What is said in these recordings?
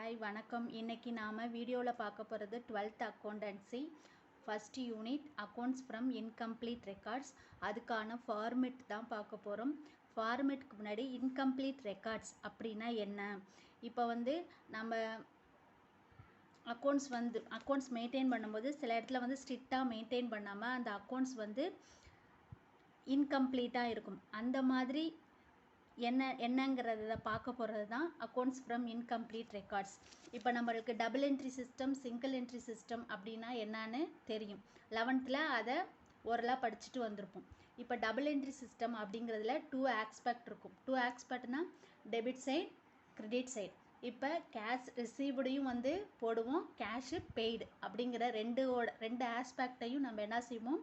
Hi வணக்கம். இன்னைக்கு நாம் வீடியோவில் பார்க்க போகிறது 12th accountancy first unit accounts from incomplete records. அதுக்கான ஃபார்மெட் தான் பார்க்க போகிறோம். ஃபார்மெட்டுக்கு முன்னாடி இன்கம்ப்ளீட் ரெக்கார்ட்ஸ் அப்படின்னா என்ன? இப்போ நம்ம அக்கௌண்ட்ஸ் மெயின்டைன் பண்ணும்போது சில இடத்துல ஸ்ட்ரிக்டாக மெயின்டைன் பண்ணாமல் அந்த அக்கௌண்ட்ஸ் இன்கம்ப்ளீட்டாக இருக்கும். அந்த மாதிரி என்னங்கிறத பார்க்க போகிறது தான் அக்கௌண்ட்ஸ் ஃப்ரம் இன்கம்ப்ளீட் ரெக்கார்ட்ஸ். இப்போ நம்மளுக்கு double entry system, single entry system அப்படின்னா என்னன்னு தெரியும். 11th அதை ஓரலாக படிச்சுட்டு வந்திருப்போம். இப்போ டபுள் என்ட்ரி சிஸ்டம் அப்படிங்கிறதுல 2 ஆஸ்பெக்ட் இருக்கும். 2 ஆஸ்பெக்ட்னா டெபிட் சைட், கிரெடிட் சைட். இப்போ கேஷ் ரிசீவ்டையும் போடுவோம், கேஷு பெய்டு அப்படிங்கிற ரெண்டு ஆஸ்பெக்டையும் நம்ம என்ன செய்வோம்,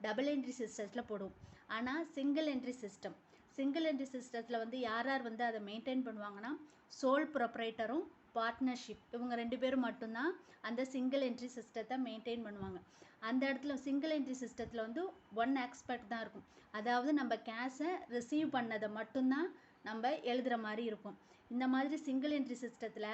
டபுள் என்ட்ரி சிஸ்டத்தில் போடுவோம். ஆனால் சிங்கிள் என்ட்ரி சிஸ்டத்தில் யார் அதை மெயின்டைன் பண்ணுவாங்கன்னா சோல் ப்ரொப்ரைட்டரும் பார்ட்னர்ஷிப் இவங்க 2 பேரும் மட்டும்தான் அந்த சிங்கிள் என்ட்ரி சிஸ்டத்தை மெயின்டைன் பண்ணுவாங்க. அந்த இடத்துல சிங்கிள் என்ட்ரி சிஸ்டத்தில் 1 ஆஸ்பெக்ட் தான் இருக்கும். அதாவது நம்ம கேஷை ரிசீவ் பண்ணதை மட்டும்தான் நம்ம எழுதுகிற மாதிரி இருக்கும். இந்த மாதிரி சிங்கிள் என்ட்ரி சிஸ்டத்தில்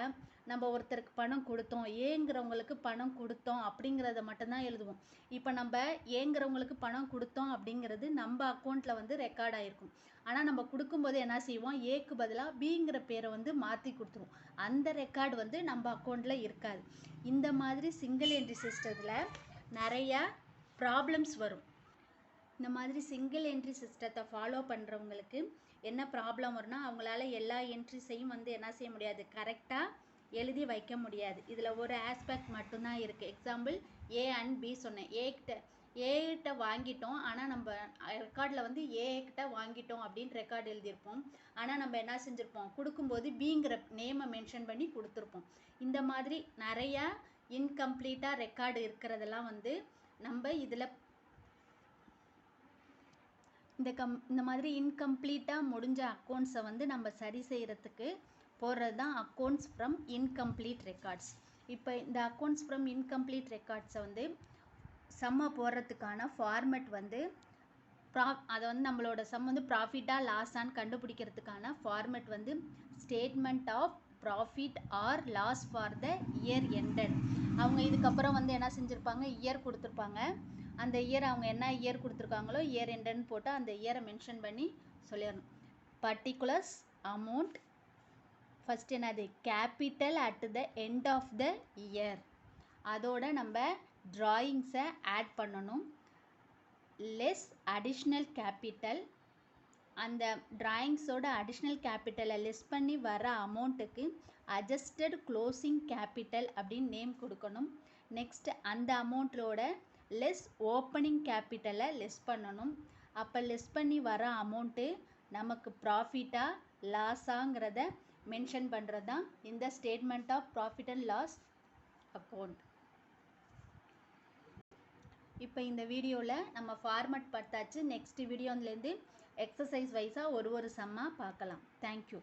நம்ம ஒருத்தருக்கு பணம் கொடுத்தோம், ஏங்கிறவங்களுக்கு பணம் கொடுத்தோம் அப்படிங்கிறத மட்டும்தான் எழுதுவோம். இப்போ நம்ம ஏங்கிறவங்களுக்கு பணம் கொடுத்தோம் அப்படிங்கிறது நம்ம அக்கௌண்ட்டில் ரெக்கார்ட் ஆகிருக்கும். ஆனால் நம்ம கொடுக்கும்போது என்ன செய்வோம், ஏக்கு பதிலாக பிங்கிற பேரை மாற்றி கொடுத்துருவோம். அந்த ரெக்கார்டு நம்ம அக்கௌண்ட்டில் இருக்காது. இந்த மாதிரி சிங்கிள் என்ட்ரி சிஸ்டத்தில் நிறையா ப்ராப்ளம்ஸ் வரும். இந்த மாதிரி சிங்கிள் என்ட்ரி சிஸ்டத்தை ஃபாலோ பண்ணுறவங்களுக்கு என்ன ப்ராப்ளம் வரும்னா, அவங்களால எல்லா என்ட்ரிஸையும் என்ன செய்ய முடியாது, கரெக்டாக எழுதி வைக்க முடியாது. இதில் ஒரு ஆஸ்பெக்ட் மட்டும்தான் இருக்குது. எக்ஸாம்பிள் ஏ அண்ட் பி சொன்னேன். ஏகிட்ட வாங்கிட்டோம், ஆனால் நம்ம ரெக்கார்டில் ஏகிட்ட வாங்கிட்டோம் அப்படின்னு ரெக்கார்டு எழுதியிருப்போம். ஆனால் நம்ம என்ன செஞ்சுருப்போம், கொடுக்கும்போது பிங்கிற நேமை மென்ஷன் பண்ணி கொடுத்துருப்போம். இந்த மாதிரி நிறையா இன்கம்ப்ளீட்டாக ரெக்கார்டு இருக்கிறதெல்லாம் நம்ம இதில் இந்த மாதிரி இன்கம்ப்ளீட்டாக முடிஞ்ச அக்கௌண்ட்ஸை நம்ம சரி செய்கிறதுக்கு போடுறது தான் அக்கௌண்ட்ஸ் ஃப்ரம் இன்கம்ப்ளீட் ரெக்கார்ட்ஸ். இப்போ இந்த அக்கௌண்ட்ஸ் ஃப்ரம் இன்கம்ப்ளீட் ரெக்கார்ட்ஸை சம்மை போடுறதுக்கான ஃபார்மெட் அதை நம்மளோட சம் ப்ராஃபிட்டாக லாஸான்னு கண்டுபிடிக்கிறதுக்கான format statement of profit or loss for the year ended. அவங்க இதுக்கப்புறம் என்ன செஞ்சுருப்பாங்க, இயர் கொடுத்துருப்பாங்க. அந்த இயர் அவங்க என்ன இயர் கொடுத்துருக்காங்களோ இயர் எண்டன்னு போட்டு அந்த இயரை மென்ஷன் பண்ணி சொல்லிடணும். பர்டிகுலர்ஸ் அமௌண்ட் ஃபஸ்ட் என்னது, capital at the end of the year. அதோட நம்ம ட்ராயிங்ஸை ஆட் பண்ணணும். லெஸ் அடிஷ்னல் கேபிட்டல், அந்த டிராயிங்ஸோட அடிஷ்னல் கேபிட்டலை லெஸ் பண்ணி வர அமௌண்ட்டுக்கு அட்ஜஸ்டட் க்ளோசிங் கேபிட்டல் அப்படின்னு நேம் கொடுக்கணும். நெக்ஸ்ட் அந்த அமௌண்ட்டோட லெஸ் ஓப்பனிங் கேபிட்டலை லெஸ் பண்ணணும். அப்போ லெஸ் பண்ணி வர அமௌண்ட்டு நமக்கு ப்ராஃபிட்டாக லாஸாங்கிறத மென்ஷன் பண்ணுறது தான் இந்த statement of profit and loss account. இப்போ இந்த வீடியோவில் நம்ம ஃபார்மட் பார்த்தாச்சு. நெக்ஸ்ட் வீடியோலேருந்து எக்ஸசைஸ் வைஸாக ஒரு சம்மாக பார்க்கலாம். தேங்க்யூ.